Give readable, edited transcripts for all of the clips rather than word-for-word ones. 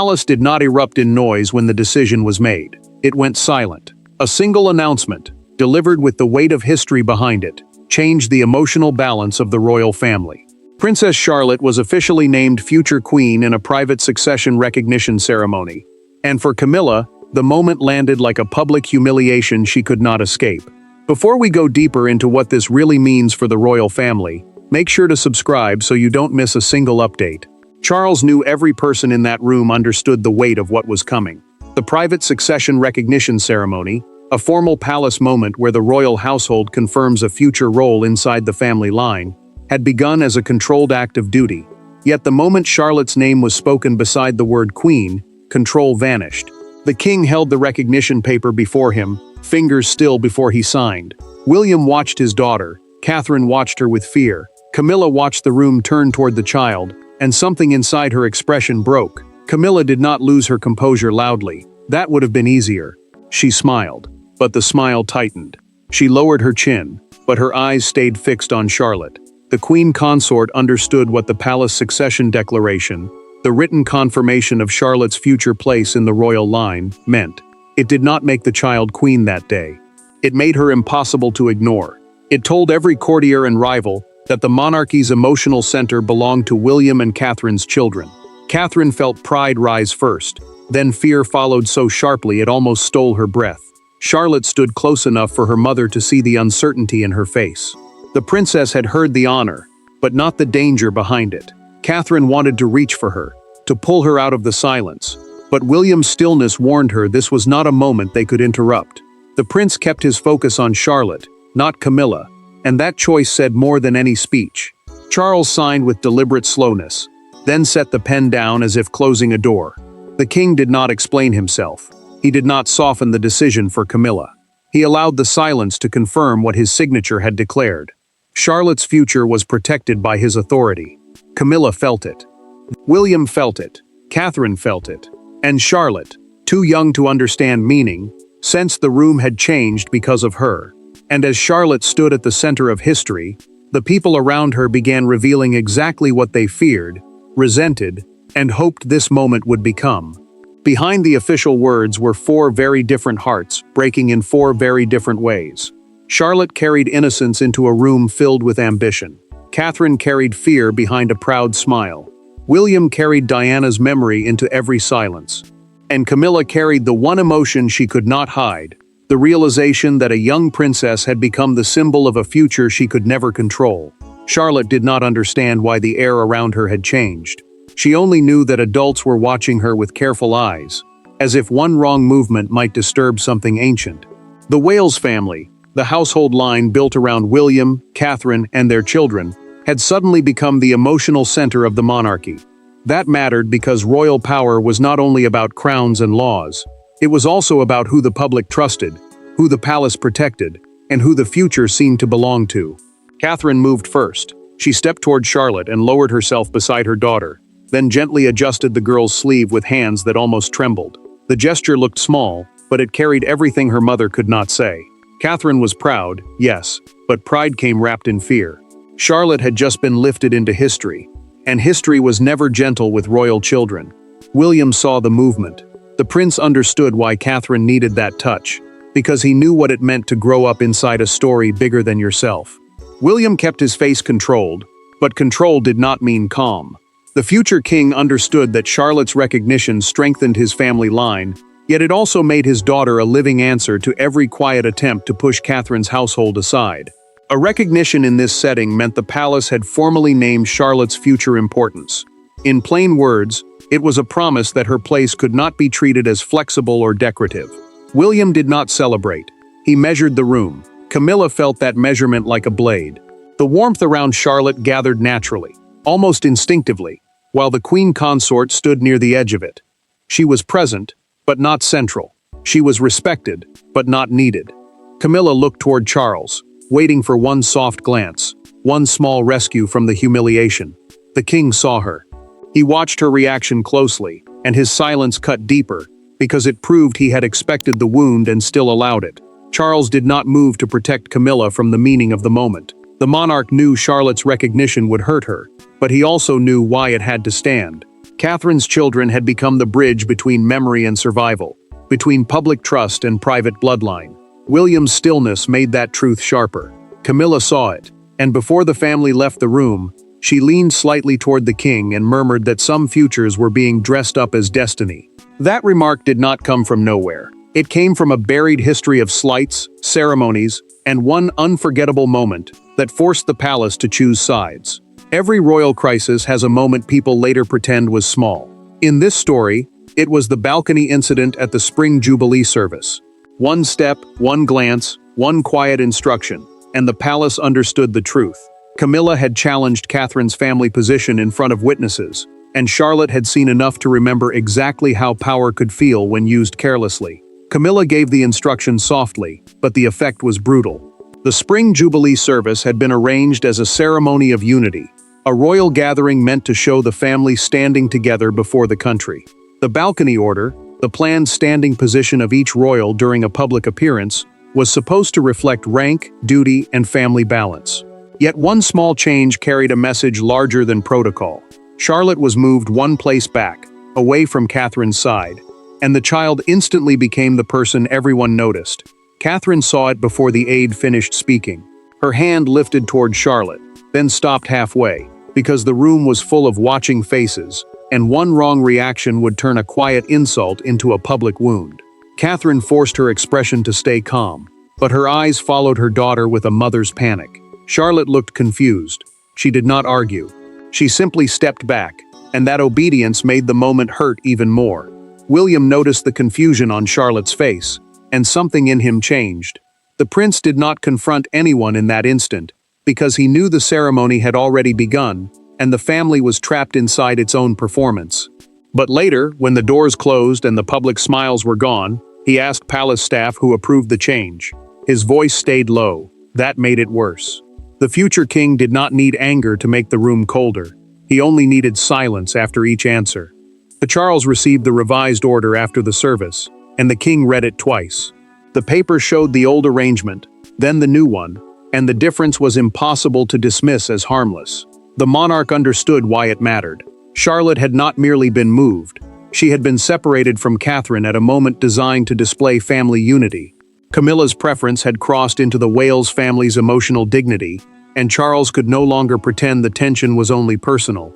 palace did not erupt in noise when the decision was made. It went silent. A single announcement, delivered with the weight of history behind it, changed the emotional balance of the royal family. Princess Charlotte was officially named future queen in a private succession recognition ceremony. And for Camilla, the moment landed like a public humiliation she could not escape. Before we go deeper into what this really means for the royal family, make sure to subscribe so you don't miss a single update. Charles knew every person in that room understood the weight of what was coming. The private succession recognition ceremony, a formal palace moment where the royal household confirms a future role inside the family line, had begun as a controlled act of duty. Yet the moment Charlotte's name was spoken beside the word queen, control vanished. The king held the recognition paper before him, fingers still before he signed. William watched his daughter. Catherine watched her with fear. Camilla watched the room turn toward the child, and something inside her expression broke. Camilla did not lose her composure loudly. That would have been easier. She smiled, but the smile tightened. She lowered her chin, but her eyes stayed fixed on Charlotte. The queen consort understood what the palace succession declaration, the written confirmation of Charlotte's future place in the royal line, meant. It did not make the child queen that day. It made her impossible to ignore. It told every courtier and rival that the monarchy's emotional center belonged to William and Catherine's children. Catherine felt pride rise first, then fear followed so sharply it almost stole her breath. Charlotte stood close enough for her mother to see the uncertainty in her face. The princess had heard the honor, but not the danger behind it. Catherine wanted to reach for her, to pull her out of the silence. But William's stillness warned her this was not a moment they could interrupt. The prince kept his focus on Charlotte, not Camilla, and that choice said more than any speech. Charles signed with deliberate slowness, then set the pen down as if closing a door. The king did not explain himself. He did not soften the decision for Camilla. He allowed the silence to confirm what his signature had declared. Charlotte's future was protected by his authority. Camilla felt it. William felt it. Catherine felt it. And Charlotte, too young to understand meaning, sensed the room had changed because of her. And as Charlotte stood at the center of history, the people around her began revealing exactly what they feared, resented, and hoped this moment would become. Behind the official words were four very different hearts, breaking in four very different ways. Charlotte carried innocence into a room filled with ambition. Catherine carried fear behind a proud smile. William carried Diana's memory into every silence. And Camilla carried the one emotion she could not hide, the realization that a young princess had become the symbol of a future she could never control. Charlotte did not understand why the air around her had changed. She only knew that adults were watching her with careful eyes, as if one wrong movement might disturb something ancient. The Wales family, the household line built around William, Catherine, and their children, had suddenly become the emotional center of the monarchy. That mattered because royal power was not only about crowns and laws, it was also about who the public trusted, who the palace protected, and who the future seemed to belong to. Catherine moved first. She stepped toward Charlotte and lowered herself beside her daughter, then gently adjusted the girl's sleeve with hands that almost trembled. The gesture looked small, but it carried everything her mother could not say. Catherine was proud, yes, but pride came wrapped in fear. Charlotte had just been lifted into history, and history was never gentle with royal children. William saw the movement. The prince understood why Catherine needed that touch, because he knew what it meant to grow up inside a story bigger than yourself. William kept his face controlled, but control did not mean calm. The future king understood that Charlotte's recognition strengthened his family line, yet it also made his daughter a living answer to every quiet attempt to push Catherine's household aside. A recognition in this setting meant the palace had formally named Charlotte's future importance. In plain words, it was a promise that her place could not be treated as flexible or decorative. William did not celebrate. He measured the room. Camilla felt that measurement like a blade. The warmth around Charlotte gathered naturally, almost instinctively, while the queen consort stood near the edge of it. She was present, but not central. She was respected, but not needed. Camilla looked toward Charles, waiting for one soft glance, one small rescue from the humiliation. The king saw her. He watched her reaction closely, and his silence cut deeper, because it proved he had expected the wound and still allowed it. Charles did not move to protect Camilla from the meaning of the moment. The monarch knew Charlotte's recognition would hurt her, but he also knew why it had to stand. Catherine's children had become the bridge between memory and survival, between public trust and private bloodline. William's stillness made that truth sharper. Camilla saw it, and before the family left the room, she leaned slightly toward the king and murmured that some futures were being dressed up as destiny. That remark did not come from nowhere. It came from a buried history of slights, ceremonies, and one unforgettable moment that forced the palace to choose sides. Every royal crisis has a moment people later pretend was small. In this story, it was the balcony incident at the Spring Jubilee service. One step, one glance, one quiet instruction, and the palace understood the truth. Camilla had challenged Catherine's family position in front of witnesses, and Charlotte had seen enough to remember exactly how power could feel when used carelessly. Camilla gave the instruction softly, but the effect was brutal. The Spring Jubilee service had been arranged as a ceremony of unity, a royal gathering meant to show the family standing together before the country. The balcony order, the planned standing position of each royal during a public appearance, was supposed to reflect rank, duty, and family balance. Yet one small change carried a message larger than protocol. Charlotte was moved one place back, away from Catherine's side, and the child instantly became the person everyone noticed. Catherine saw it before the aide finished speaking. Her hand lifted toward Charlotte, then stopped halfway, because the room was full of watching faces, and one wrong reaction would turn a quiet insult into a public wound. Catherine forced her expression to stay calm, but her eyes followed her daughter with a mother's panic. Charlotte looked confused. She did not argue. She simply stepped back, and that obedience made the moment hurt even more. William noticed the confusion on Charlotte's face, and something in him changed. The prince did not confront anyone in that instant, because he knew the ceremony had already begun, and the family was trapped inside its own performance. But later, when the doors closed and the public smiles were gone, he asked palace staff who approved the change. His voice stayed low. That made it worse. The future king did not need anger to make the room colder. He only needed silence after each answer. Charles received the revised order after the service, and the king read it twice. The paper showed the old arrangement, then the new one, and the difference was impossible to dismiss as harmless. The monarch understood why it mattered. Charlotte had not merely been moved. She had been separated from Catherine at a moment designed to display family unity. Camilla's preference had crossed into the Wales family's emotional dignity, and Charles could no longer pretend the tension was only personal.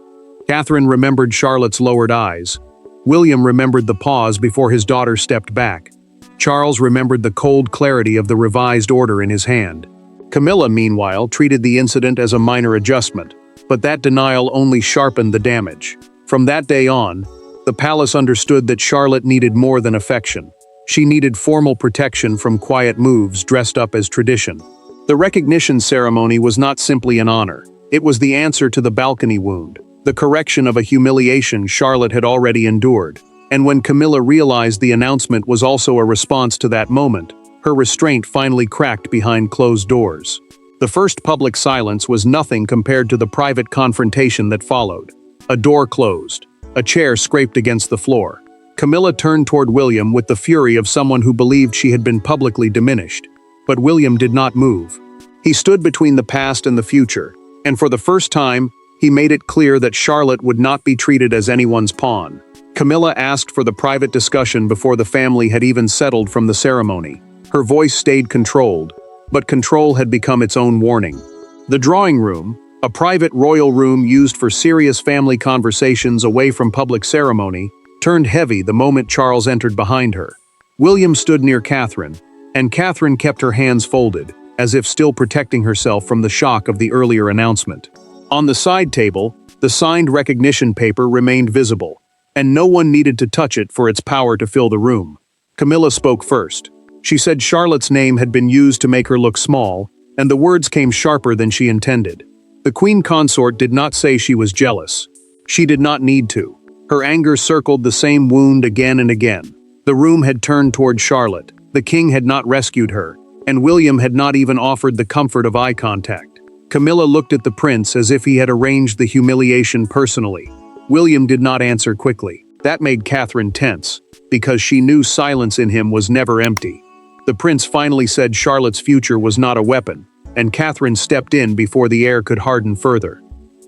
Catherine remembered Charlotte's lowered eyes. William remembered the pause before his daughter stepped back. Charles remembered the cold clarity of the revised order in his hand. Camilla, meanwhile, treated the incident as a minor adjustment, but that denial only sharpened the damage. From that day on, the palace understood that Charlotte needed more than affection. She needed formal protection from quiet moves dressed up as tradition. The recognition ceremony was not simply an honor. It was the answer to the balcony wound, the correction of a humiliation Charlotte had already endured. And when Camilla realized the announcement was also a response to that moment, her restraint finally cracked behind closed doors. The first public silence was nothing compared to the private confrontation that followed. A door closed. A chair scraped against the floor. Camilla turned toward William with the fury of someone who believed she had been publicly diminished. But William did not move. He stood between the past and the future, and for the first time, he made it clear that Charlotte would not be treated as anyone's pawn. Camilla asked for the private discussion before the family had even settled from the ceremony. Her voice stayed controlled, but control had become its own warning. The drawing room, a private royal room used for serious family conversations away from public ceremony, turned heavy the moment Charles entered behind her. William stood near Catherine, and Catherine kept her hands folded, as if still protecting herself from the shock of the earlier announcement. On the side table, the signed recognition paper remained visible, and no one needed to touch it for its power to fill the room. Camilla spoke first. She said Charlotte's name had been used to make her look small, and the words came sharper than she intended. The queen consort did not say she was jealous. She did not need to. Her anger circled the same wound again and again. The room had turned toward Charlotte. The king had not rescued her, and William had not even offered the comfort of eye contact. Camilla looked at the prince as if he had arranged the humiliation personally. William did not answer quickly. That made Catherine tense, because she knew silence in him was never empty. The prince finally said Charlotte's future was not a weapon, and Catherine stepped in before the air could harden further.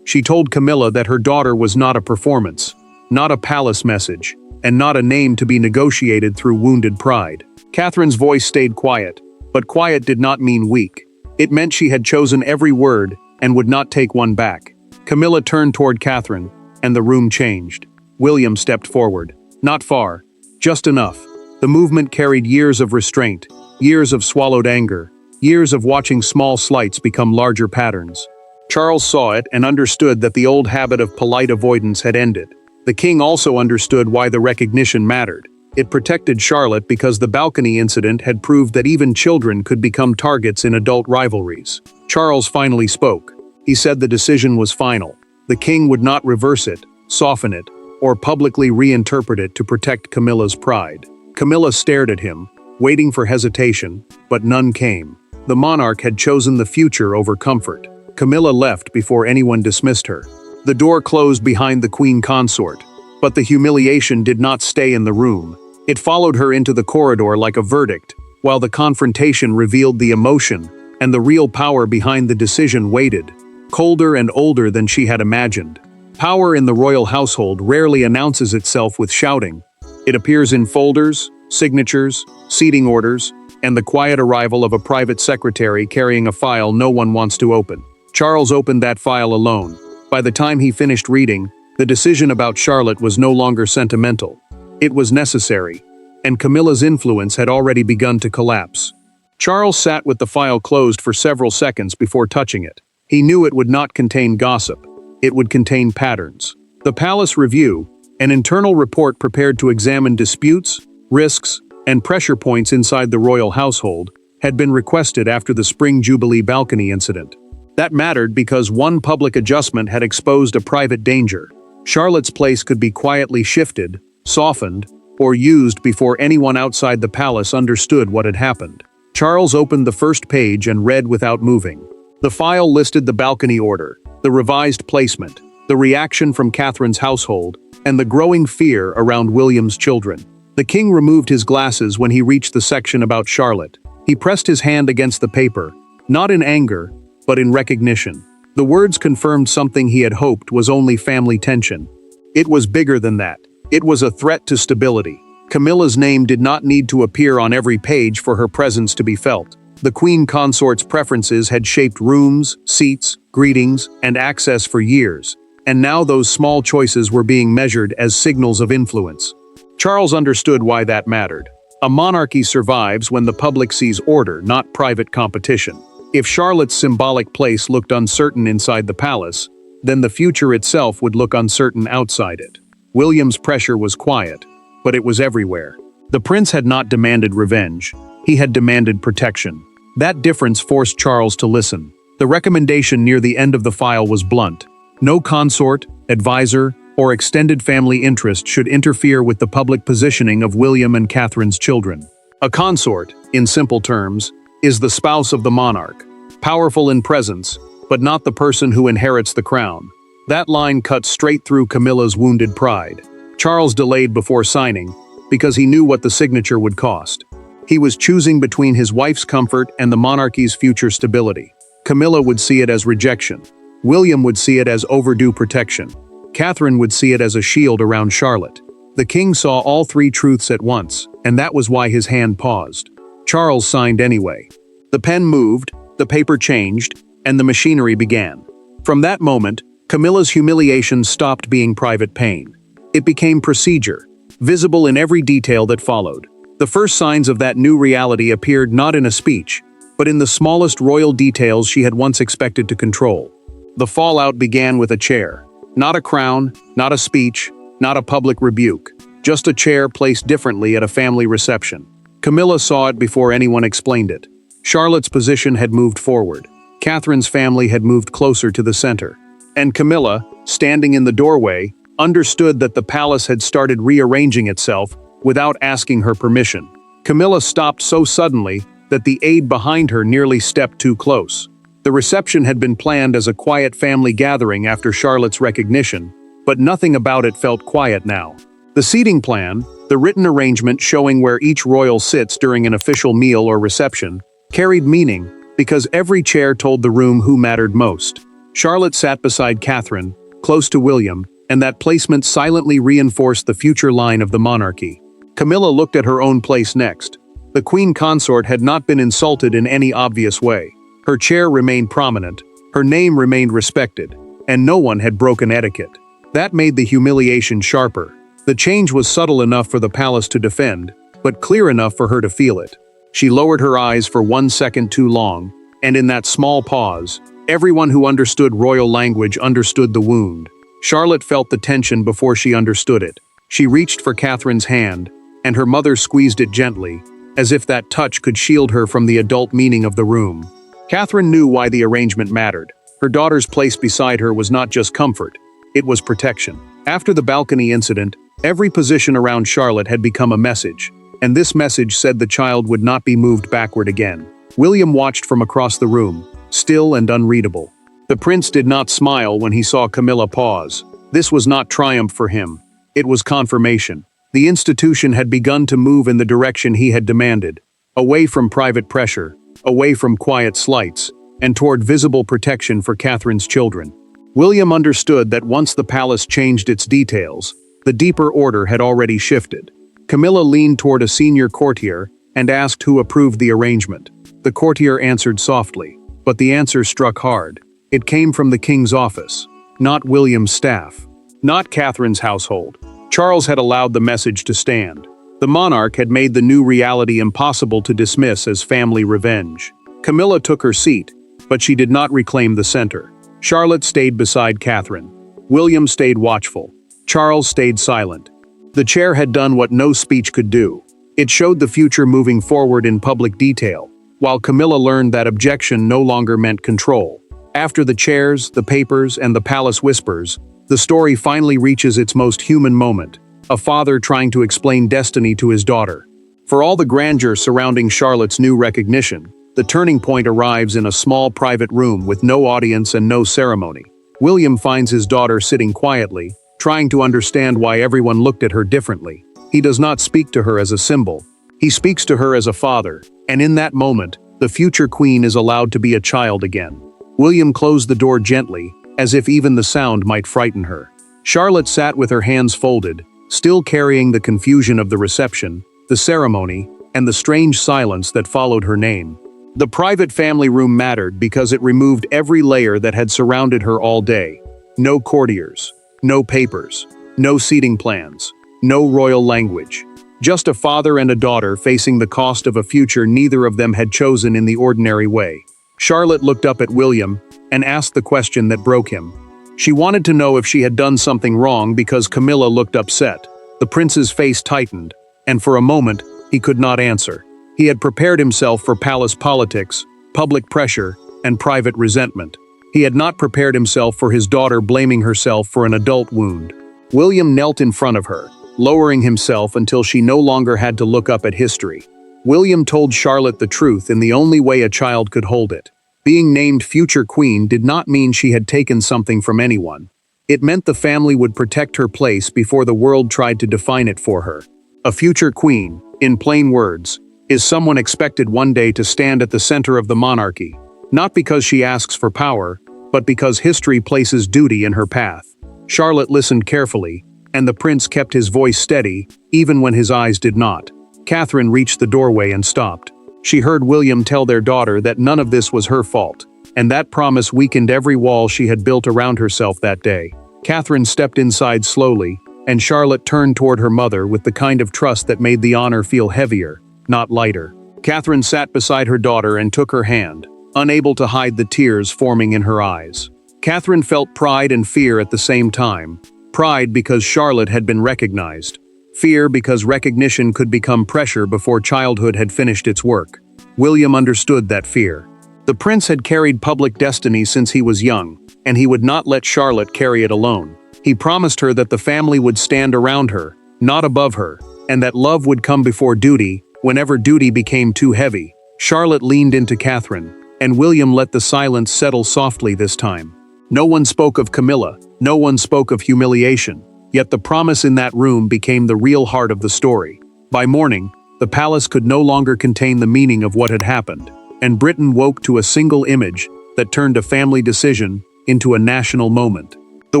She told Camilla that her daughter was not a performance. not a palace message, and not a name to be negotiated through wounded pride. Catherine's voice stayed quiet, but quiet did not mean weak. It meant she had chosen every word and would not take one back. Camilla turned toward Catherine, and the room changed. William stepped forward. Not far, just enough. The movement carried years of restraint, years of swallowed anger, years of watching small slights become larger patterns. Charles saw it and understood that the old habit of polite avoidance had ended. The king also understood why the recognition mattered. It protected Charlotte because the balcony incident had proved that even children could become targets in adult rivalries. Charles finally spoke. He said the decision was final. The king would not reverse it, soften it, or publicly reinterpret it to protect Camilla's pride. Camilla stared at him, waiting for hesitation, but none came. The monarch had chosen the future over comfort. Camilla left before anyone dismissed her. The door closed behind the queen consort, but the humiliation did not stay in the room. It followed her into the corridor like a verdict, while the confrontation revealed the emotion, and the real power behind the decision waited, colder and older than she had imagined. Power in the royal household rarely announces itself with shouting. It appears in folders, signatures, seating orders, and the quiet arrival of a private secretary carrying a file no one wants to open. Charles opened that file alone. By the time he finished reading, the decision about Charlotte was no longer sentimental. It was necessary, and Camilla's influence had already begun to collapse. Charles sat with the file closed for several seconds before touching it. He knew it would not contain gossip. It would contain patterns. The Palace Review, an internal report prepared to examine disputes, risks, and pressure points inside the royal household, had been requested after the Spring Jubilee balcony incident. That mattered because one public adjustment had exposed a private danger. Charlotte's place could be quietly shifted, softened, or used before anyone outside the palace understood what had happened. Charles opened the first page and read without moving. The file listed the balcony order, the revised placement, the reaction from Catherine's household, and the growing fear around William's children. The king removed his glasses when he reached the section about Charlotte. He pressed his hand against the paper, not in anger, but in recognition. The words confirmed something he had hoped was only family tension. It was bigger than that. It was a threat to stability. Camilla's name did not need to appear on every page for her presence to be felt. The queen consort's preferences had shaped rooms, seats, greetings, and access for years, and now those small choices were being measured as signals of influence. Charles understood why that mattered. A monarchy survives when the public sees order, not private competition. If Charlotte's symbolic place looked uncertain inside the palace, then the future itself would look uncertain outside it. William's pressure was quiet, but it was everywhere. The prince had not demanded revenge. He had demanded protection. That difference forced Charles to listen. The recommendation near the end of the file was blunt. No consort, advisor, or extended family interest should interfere with the public positioning of William and Catherine's children. A consort, in simple terms, is the spouse of the monarch, powerful in presence, but not the person who inherits the crown. That line cut straight through Camilla's wounded pride. Charles delayed before signing, because he knew what the signature would cost. He was choosing between his wife's comfort and the monarchy's future stability. Camilla would see it as rejection. William would see it as overdue protection. Catherine would see it as a shield around Charlotte. The king saw all three truths at once, and that was why his hand paused. Charles signed anyway. The pen moved, the paper changed, and the machinery began. From that moment, Camilla's humiliation stopped being private pain. It became procedure, visible in every detail that followed. The first signs of that new reality appeared not in a speech, but in the smallest royal details she had once expected to control. The fallout began with a chair. Not a crown, not a speech, not a public rebuke. Just a chair placed differently at a family reception. Camilla saw it before anyone explained it. Charlotte's position had moved forward. Catherine's family had moved closer to the center. And Camilla, standing in the doorway, understood that the palace had started rearranging itself without asking her permission. Camilla stopped so suddenly that the aide behind her nearly stepped too close. The reception had been planned as a quiet family gathering after Charlotte's recognition, but nothing about it felt quiet now. The seating plan, the written arrangement showing where each royal sits during an official meal or reception, carried meaning because every chair told the room who mattered most. Charlotte sat beside Catherine, close to William, and that placement silently reinforced the future line of the monarchy. Camilla looked at her own place next. The queen consort had not been insulted in any obvious way. Her chair remained prominent, her name remained respected, and no one had broken etiquette. That made the humiliation sharper. The change was subtle enough for the palace to defend, but clear enough for her to feel it. She lowered her eyes for 1 second too long, and in that small pause, everyone who understood royal language understood the wound. Charlotte felt the tension before she understood it. She reached for Catherine's hand, and her mother squeezed it gently, as if that touch could shield her from the adult meaning of the room. Catherine knew why the arrangement mattered. Her daughter's place beside her was not just comfort, it was protection. After the balcony incident, every position around Charlotte had become a message, and this message said the child would not be moved backward again. William watched from across the room, still and unreadable. The prince did not smile when he saw Camilla pause. This was not triumph for him. It was confirmation. The institution had begun to move in the direction he had demanded, away from private pressure, away from quiet slights, and toward visible protection for Catherine's children. William understood that once the palace changed its details, the deeper order had already shifted. Camilla leaned toward a senior courtier and asked who approved the arrangement. The courtier answered softly, but the answer struck hard. It came from the king's office, not William's staff, not Catherine's household. Charles had allowed the message to stand. The monarch had made the new reality impossible to dismiss as family revenge. Camilla took her seat, but she did not reclaim the center. Charlotte stayed beside Catherine. William stayed watchful. Charles stayed silent. The chair had done what no speech could do. It showed the future moving forward in public detail, while Camilla learned that objection no longer meant control. After the chairs, the papers, and the palace whispers, the story finally reaches its most human moment, a father trying to explain destiny to his daughter. For all the grandeur surrounding Charlotte's new recognition, the turning point arrives in a small private room with no audience and no ceremony. William finds his daughter sitting quietly, trying to understand why everyone looked at her differently. He does not speak to her as a symbol. He speaks to her as a father, and in that moment, the future queen is allowed to be a child again. William closed the door gently, as if even the sound might frighten her. Charlotte sat with her hands folded, still carrying the confusion of the reception, the ceremony, and the strange silence that followed her name. The private family room mattered because it removed every layer that had surrounded her all day. No courtiers, no papers, no seating plans, no royal language. Just a father and a daughter facing the cost of a future neither of them had chosen in the ordinary way. Charlotte looked up at William and asked the question that broke him. She wanted to know if she had done something wrong because Camilla looked upset. The prince's face tightened, and for a moment, he could not answer. He had prepared himself for palace politics, public pressure, and private resentment. He had not prepared himself for his daughter blaming herself for an adult wound. William knelt in front of her, lowering himself until she no longer had to look up at history. William told Charlotte the truth in the only way a child could hold it. Being named future queen did not mean she had taken something from anyone. It meant the family would protect her place before the world tried to define it for her. A future queen, in plain words, is someone expected one day to stand at the center of the monarchy, not because she asks for power, but because history places duty in her path. Charlotte listened carefully, and the prince kept his voice steady, even when his eyes did not. Catherine reached the doorway and stopped. She heard William tell their daughter that none of this was her fault, and that promise weakened every wall she had built around herself that day. Catherine stepped inside slowly, and Charlotte turned toward her mother with the kind of trust that made the honor feel heavier, not lighter. Catherine sat beside her daughter and took her hand, unable to hide the tears forming in her eyes. Catherine felt pride and fear at the same time. Pride because Charlotte had been recognized. Fear because recognition could become pressure before childhood had finished its work. William understood that fear. The prince had carried public destiny since he was young, and he would not let Charlotte carry it alone. He promised her that the family would stand around her, not above her, and that love would come before duty, whenever duty became too heavy. Charlotte leaned into Catherine, and William let the silence settle softly this time. No one spoke of Camilla, no one spoke of humiliation, yet the promise in that room became the real heart of the story. By morning, the palace could no longer contain the meaning of what had happened, and Britain woke to a single image that turned a family decision into a national moment. The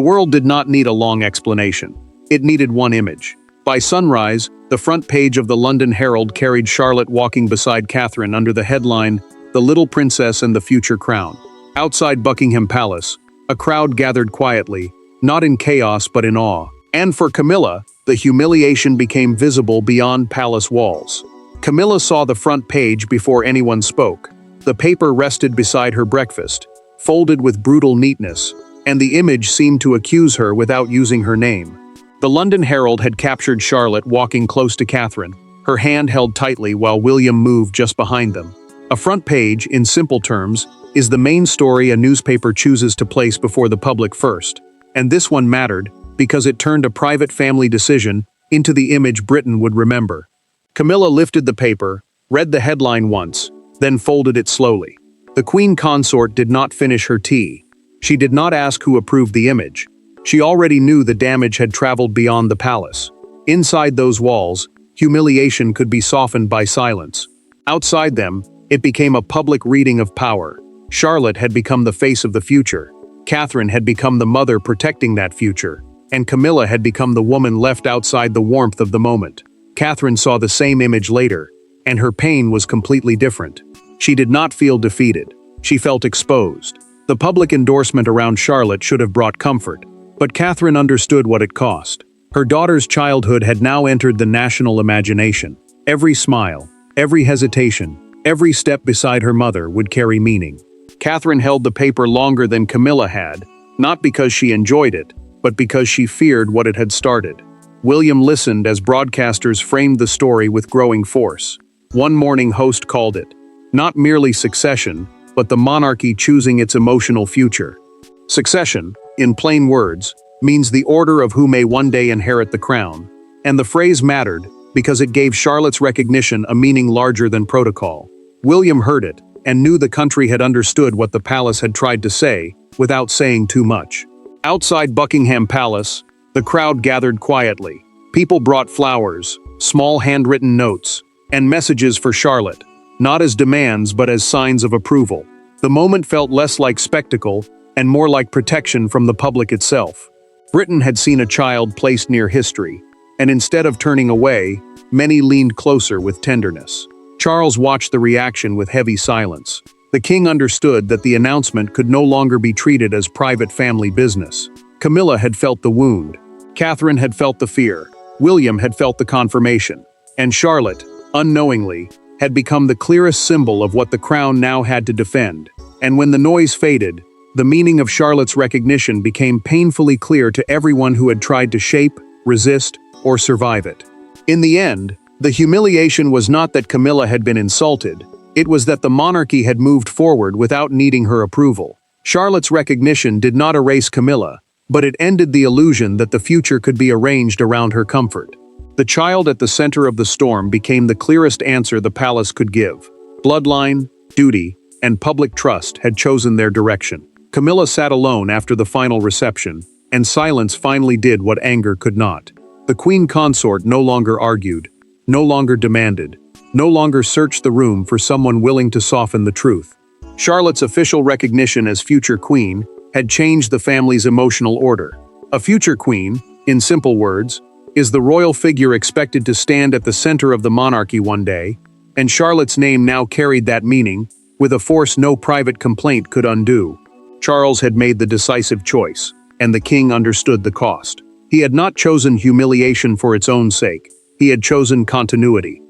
world did not need a long explanation. It needed one image. By sunrise, the front page of the London Herald carried Charlotte walking beside Catherine under the headline, "The Little Princess and the Future Crown." Outside Buckingham Palace, a crowd gathered quietly, not in chaos but in awe. And for Camilla, the humiliation became visible beyond palace walls. Camilla saw the front page before anyone spoke. The paper rested beside her breakfast, folded with brutal neatness, and the image seemed to accuse her without using her name. The London Herald had captured Charlotte walking close to Catherine, her hand held tightly while William moved just behind them. A front page, in simple terms, is the main story a newspaper chooses to place before the public first. And this one mattered, because it turned a private family decision into the image Britain would remember. Camilla lifted the paper, read the headline once, then folded it slowly. The Queen Consort did not finish her tea. She did not ask who approved the image. She already knew the damage had traveled beyond the palace. Inside those walls, humiliation could be softened by silence. Outside them, it became a public reading of power. Charlotte had become the face of the future. Catherine had become the mother protecting that future. And Camilla had become the woman left outside the warmth of the moment. Catherine saw the same image later, and her pain was completely different. She did not feel defeated. She felt exposed. The public endorsement around Charlotte should have brought comfort, but Catherine understood what it cost. Her daughter's childhood had now entered the national imagination. Every smile, every hesitation, every step beside her mother would carry meaning. Catherine held the paper longer than Camilla had, not because she enjoyed it, but because she feared what it had started. William listened as broadcasters framed the story with growing force. One morning host called it, not merely succession, but the monarchy choosing its emotional future. Succession, in plain words, means the order of who may one day inherit the crown. And the phrase mattered because it gave Charlotte's recognition a meaning larger than protocol. William heard it and knew the country had understood what the palace had tried to say, without saying too much. Outside Buckingham Palace, the crowd gathered quietly. People brought flowers, small handwritten notes, and messages for Charlotte, not as demands but as signs of approval. The moment felt less like spectacle and more like protection from the public itself. Britain had seen a child placed near history, and instead of turning away, many leaned closer with tenderness. Charles watched the reaction with heavy silence. The king understood that the announcement could no longer be treated as private family business. Camilla had felt the wound. Catherine had felt the fear. William had felt the confirmation. And Charlotte, unknowingly, had become the clearest symbol of what the crown now had to defend. And when the noise faded, the meaning of Charlotte's recognition became painfully clear to everyone who had tried to shape, resist, or survive it. In the end, the humiliation was not that Camilla had been insulted. It was that the monarchy had moved forward without needing her approval. Charlotte's recognition did not erase Camilla, but it ended the illusion that the future could be arranged around her comfort. The child at the center of the storm became the clearest answer the palace could give. Bloodline, duty, and public trust had chosen their direction. Camilla sat alone after the final reception, and silence finally did what anger could not. The queen consort no longer argued, no longer demanded, no longer searched the room for someone willing to soften the truth. Charlotte's official recognition as future queen had changed the family's emotional order. A future queen, in simple words, is the royal figure expected to stand at the center of the monarchy one day, and Charlotte's name now carried that meaning, with a force no private complaint could undo. Charles had made the decisive choice, and the king understood the cost. He had not chosen humiliation for its own sake. He had chosen continuity.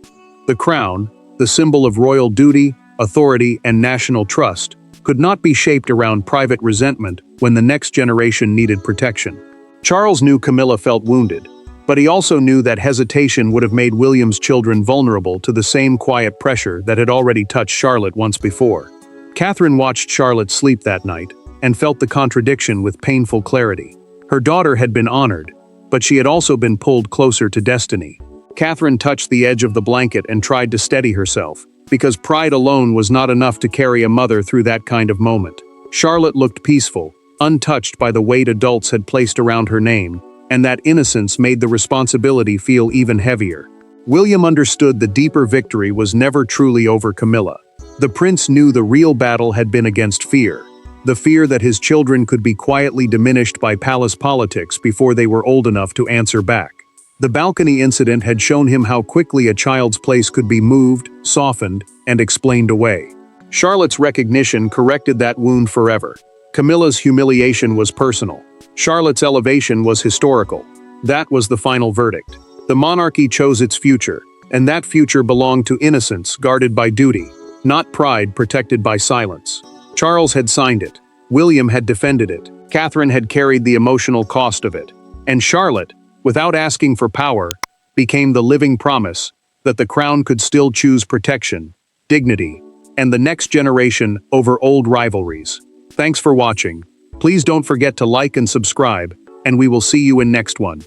The crown, the symbol of royal duty, authority, and national trust, could not be shaped around private resentment when the next generation needed protection. Charles knew Camilla felt wounded, but he also knew that hesitation would have made William's children vulnerable to the same quiet pressure that had already touched Charlotte once before. Catherine watched Charlotte sleep that night and felt the contradiction with painful clarity. Her daughter had been honored, but she had also been pulled closer to destiny. Catherine touched the edge of the blanket and tried to steady herself, because pride alone was not enough to carry a mother through that kind of moment. Charlotte looked peaceful, untouched by the weight adults had placed around her name, and that innocence made the responsibility feel even heavier. William understood the deeper victory was never truly over Camilla. The prince knew the real battle had been against fear. the fear that his children could be quietly diminished by palace politics before they were old enough to answer back. The balcony incident had shown him how quickly a child's place could be moved, softened, and explained away. Charlotte's recognition corrected that wound forever. Camilla's humiliation was personal. Charlotte's elevation was historical. That was the final verdict. The monarchy chose its future, and that future belonged to innocence guarded by duty, not pride protected by silence. Charles had signed it. William had defended it. Catherine had carried the emotional cost of it. And Charlotte, without asking for power, became the living promise that the crown could still choose protection, dignity, and the next generation over old rivalries. Thanks for watching. Please don't forget to like and subscribe, and we will see you in next one.